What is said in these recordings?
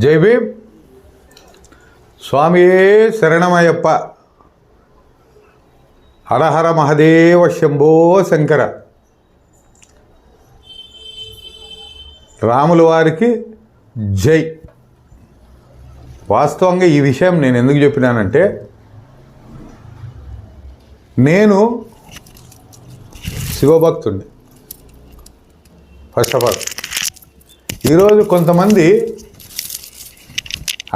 జై భీమ్. స్వామియే శరణమయ్యప్ప. హరహర మహదేవ శంభో శంకర. రాముల వారికి జై. వాస్తవంగా ఈ విషయం నేను ఎందుకు చెప్పినానంటే, నేను శివభక్తుడిని. ఫస్ట్ ఆఫ్ ఆల్ ఈరోజు కొంతమంది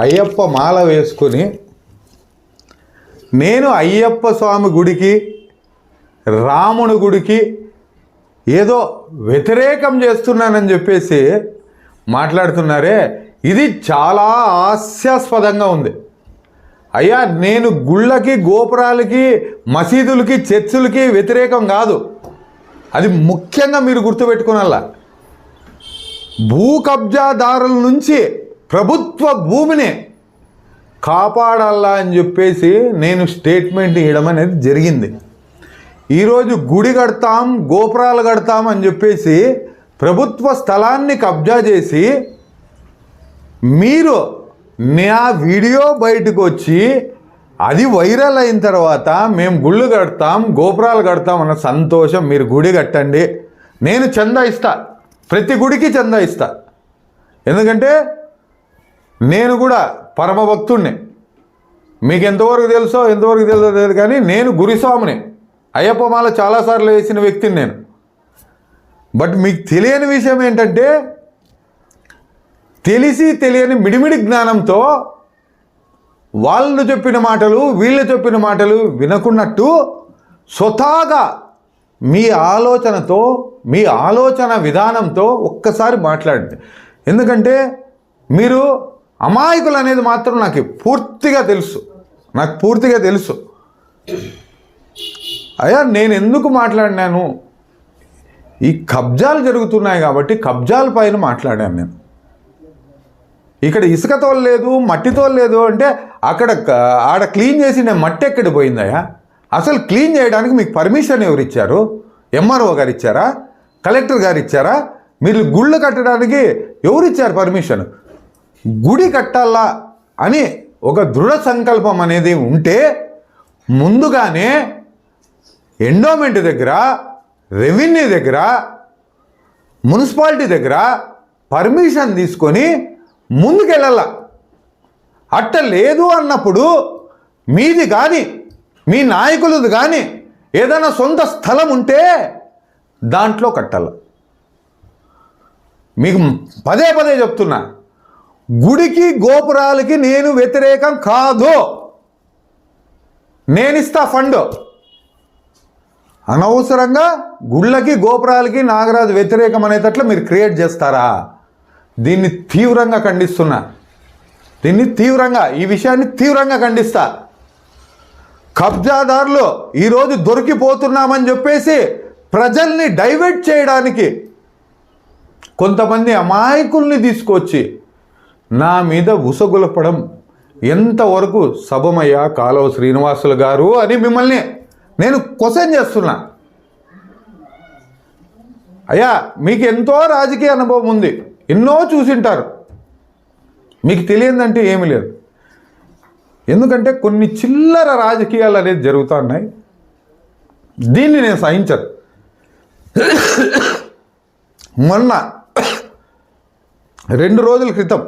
అయ్యప్ప మాల వేసుకొని నేను అయ్యప్ప స్వామి గుడికి రాముని గుడికి ఏదో వ్యతిరేకం చేస్తున్నానని చెప్పేసి మాట్లాడుతున్నారే, ఇది చాలా హాస్యాస్పదంగా ఉంది. అయ్యా, నేను గుళ్ళకి గోపురాలకి మసీదులకి చర్చులకి వ్యతిరేకం కాదు. అది ముఖ్యంగా మీరు గుర్తుపెట్టుకునల్లా. భూ కబ్జాదారుల నుంచి ప్రభుత్వ భూమిని కాపాడాలా అని చెప్పేసి నేను స్టేట్మెంట్ ఇవ్వడం అనేది జరిగింది. ఈరోజు గుడి కడతాం, గోపురాలు కడతాం అని చెప్పేసి ప్రభుత్వ స్థలాన్ని కబ్జా చేసి మీరు నా వీడియో బయటకు వచ్చి అది వైరల్ అయిన తర్వాత మేము గుళ్ళు కడతాం, గోపురాలు కడతాం అన్న సంతోషం. మీరు గుడి కట్టండి, నేను చందా ఇస్తా, ప్రతి గుడికి చందా ఇస్తా. ఎందుకంటే నేను కూడా పరమభక్తుడిని. మీకు ఎంతవరకు తెలుసో తెలియదు కానీ నేను గురుస్వామిని. అయ్యప్ప మాల చాలాసార్లు వేసిన వ్యక్తిని నేను. బట్ మీకు తెలియని విషయం ఏంటంటే, తెలిసి తెలియని మిడిమిడి జ్ఞానంతో వాళ్ళు చెప్పిన మాటలు వీళ్ళు చెప్పిన మాటలు వినకున్నట్టు స్వతహాగా మీ ఆలోచనతో మీ ఆలోచన విధానంతో ఒక్కసారి మాట్లాడండి. ఎందుకంటే మీరు అమాయకులు అనేది మాత్రం నాకు పూర్తిగా తెలుసు. అయ్యా, నేను ఎందుకు మాట్లాడినాను, ఈ కబ్జాలు జరుగుతున్నాయి కాబట్టి కబ్జాల పైన మాట్లాడాను నేను. ఇక్కడ ఇసుకతో లేదు, మట్టితో లేదు అంటే ఆడ క్లీన్ చేసి నేను మట్టి ఎక్కడికి పోయిందయ్యా? అసలు క్లీన్ చేయడానికి మీకు పర్మిషన్ ఎవరు ఇచ్చారు? ఎంఆర్ఓ గారు ఇచ్చారా? కలెక్టర్ గారు ఇచ్చారా? మీరు గుళ్ళు కట్టడానికి ఎవరు ఇచ్చారు పర్మిషన్? గుడి కట్టాలా అని ఒక దృఢ సంకల్పం అనేది ఉంటే ముందుగానే ఎండోమెంట్ దగ్గర, రెవెన్యూ దగ్గర, మున్సిపాలిటీ దగ్గర పర్మిషన్ తీసుకొని ముందుకెళ్ళాల. అట్ట లేదు అన్నప్పుడు మీది కానీ మీ నాయకులది కానీ ఏదైనా సొంత స్థలం ఉంటే దాంట్లో కట్టాల. మీకు పదే చెప్తున్నా, గుడికి గోపురాలకి నేను వ్యతిరేకం కాదు. నేను ఇస్తా ఫండ్. అనవసరంగా గుళ్ళకి గోపురాలకి నాగరాజు వ్యతిరేకం అనేటట్లు మీరు క్రియేట్ చేస్తారా? దీన్ని తీవ్రంగా ఖండిస్తున్నా. ఈ విషయాన్ని తీవ్రంగా ఖండిస్తా. కబ్జాదారులు ఈరోజు దొరికిపోతున్నామని చెప్పేసి ప్రజల్ని డైవర్ట్ చేయడానికి కొంతమంది అమాయకుల్ని తీసుకొచ్చి నా మీద ఉసగులపడం ఎంతవరకు సబమయ్యా కాలువ శ్రీనివాసులు గారు అని మిమ్మల్ని నేను క్వశ్చన్ చేస్తున్నా. అయ్యా, మీకు ఎంతో రాజకీయ అనుభవం ఉంది, ఎన్నో చూసింటారు. మీకు తెలియదంటే ఏమీ లేదు. ఎందుకంటే కొన్ని చిల్లర రాజకీయాలు అనేది జరుగుతూ ఉన్నాయి. దీన్ని నేను సహించను. మొన్న 2 రోజుల క్రితం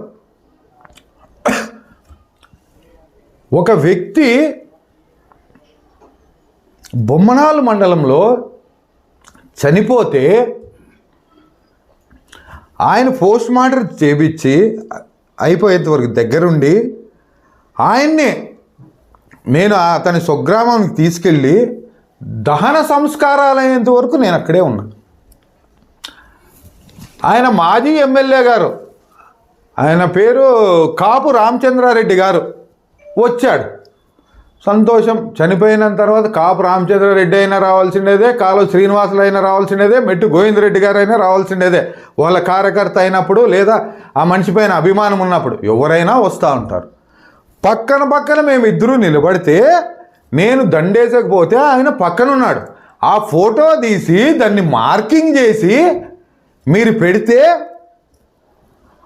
ఒక వ్యక్తి బొమ్మనాలు మండలంలో చనిపోతే ఆయన పోస్ట్ మార్టం చేపించి అయిపోయేంత వరకు దగ్గరుండి ఆయన్ని నేను అతని స్వగ్రామానికి తీసుకెళ్ళి దహన సంస్కారాలు అయ్యేంత వరకు నేను అక్కడే ఉన్నా. ఆయన మాజీ ఎమ్మెల్యే గారు, ఆయన పేరు కాపు రామచంద్రారెడ్డి గారు వచ్చాడు. సంతోషం. చనిపోయిన తర్వాత కాపు రామచంద్రారెడ్డి అయినా రావాల్సిందేదే, కాలువ శ్రీనివాసులు అయినా రావాల్సిందేదే, మెట్టు గోవిందరెడ్డి గారు అయినా రావాల్సిందేదే. వాళ్ళ కార్యకర్త అయినప్పుడు లేదా ఆ మనిషి పైన అభిమానం ఉన్నప్పుడు ఎవరైనా వస్తూ ఉంటారు. పక్కన మేమిద్దరూ నిలబడితే నేను దండేసకపోతే ఆయన పక్కనున్నాడు. ఆ ఫోటో తీసి దాన్ని మార్కింగ్ చేసి మీరు పెడితే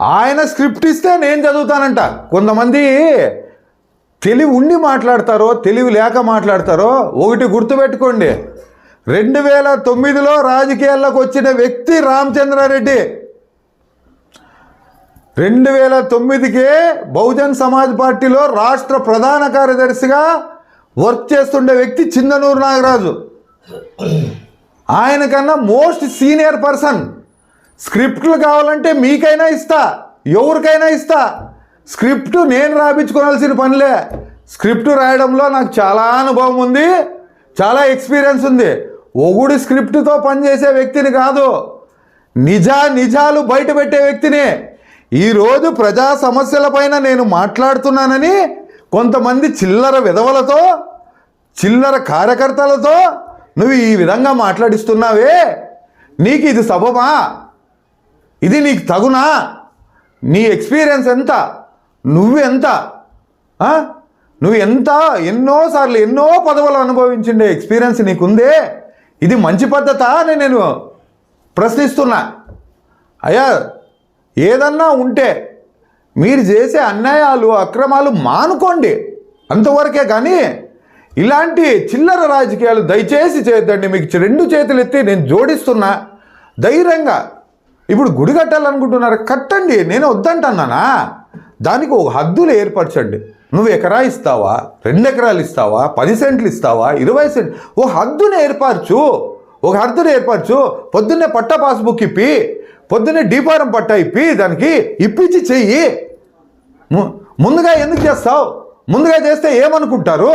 ఆయన స్క్రిప్ట్ ఇస్తే నేను చదువుతానంట. కొంతమంది తెలివి ఉండి మాట్లాడతారో తెలివి లేక మాట్లాడతారో ఒకటి గుర్తుపెట్టుకోండి. 2009లో రాజకీయాల్లోకి వచ్చిన వ్యక్తి రామచంద్రారెడ్డి. 2009కే బహుజన్ సమాజ్ పార్టీలో రాష్ట్ర ప్రధాన కార్యదర్శిగా వర్క్ చేస్తుండే వ్యక్తి చిందనూరు నాగరాజు. ఆయన కన్నా మోస్ట్ సీనియర్ పర్సన్. స్క్రిప్ట్లు కావాలంటే మీకైనా ఇస్తా, ఎవరికైనా ఇస్తా. స్క్రిప్ట్ నేను రాయించుకోవాల్సిన పనిలే. స్క్రిప్ట్ రాయడంలో నాకు చాలా అనుభవం ఉంది, చాలా ఎక్స్పీరియన్స్ ఉంది. ఒకడు స్క్రిప్ట్తో పనిచేసే వ్యక్తిని కాదు, నిజాలు బయట పెట్టే వ్యక్తిని. ఈరోజు ప్రజా సమస్యలపైన నేను మాట్లాడుతున్నానని కొంతమంది చిల్లర విధవలతో, చిల్లర కార్యకర్తలతో నువ్వు ఈ విధంగా మాట్లాడిస్తున్నావే, నీకు ఇది సబబా? ఇది నీకు తగునా? నీ ఎక్స్పీరియన్స్ ఎంత? నువ్వెంత? నువ్వు ఎంత ఎన్నోసార్లు ఎన్నో పదవులు అనుభవించిండే ఎక్స్పీరియన్స్ నీకుందే. ఇది మంచి పద్ధతా అని నేను ప్రశ్నిస్తున్నా. అయ్యా, ఏదన్నా ఉంటే మీరు చేసే అన్యాయాలు అక్రమాలు మానుకోండి, అంతవరకే. కానీ ఇలాంటి చిల్లర రాజకీయాలు దయచేసి చేయొద్దండి. మీకు 2 చేతులు ఎత్తి నేను జోడిస్తున్నా. ధైర్యంగా ఇప్పుడు గుడి కట్టాలనుకుంటున్నారు, కట్టండి, నేను వద్దంటున్నానా? దానికి ఒక హద్దులు ఏర్పరచండి. నువ్వు ఎకరా ఇస్తావా, 2 ఎకరాలు ఇస్తావా, 10 సెంట్లు ఇస్తావా, 20 సెంట్లు, ఒక హద్దుని ఏర్పరచు. పొద్దున్నే పట్ట పాస్బుక్ ఇప్పి, పొద్దున్నే డీపారం పట్ట ఇప్పి, దానికి ఇప్పించి చెయ్యి. ముందుగా ఎందుకు చేస్తావు? ముందుగా చేస్తే ఏమనుకుంటారు?